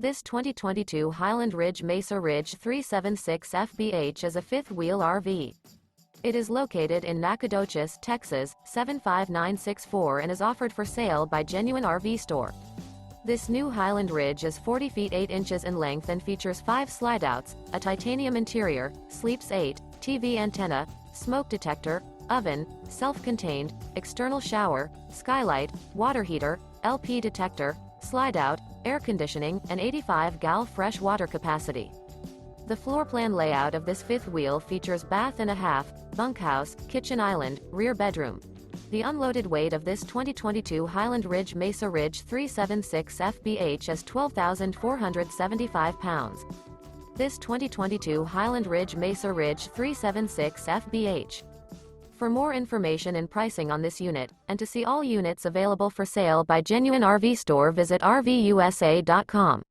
This 2022 Highland Ridge Mesa Ridge 376 FBH is a fifth-wheel RV. It is located in Nacogdoches, Texas, 75964 and is offered for sale by Genuine RV Store. This new Highland Ridge is 40 feet 8 inches in length and features 5 slideouts, a titanium interior, sleeps 8, TV antenna, smoke detector, oven, self-contained, external shower, skylight, water heater, LP detector, slideout, air conditioning, and 85 gal fresh water capacity. The floor plan layout of this fifth wheel features bath and a half, bunkhouse, kitchen island, rear bedroom. The unloaded weight of this 2022 Highland Ridge Mesa Ridge 376 FBH is 12,475 pounds. This 2022 Highland Ridge Mesa Ridge 376 FBH. For more information and pricing on this unit, and to see all units available for sale by Genuine RV Store, visit RVUSA.com.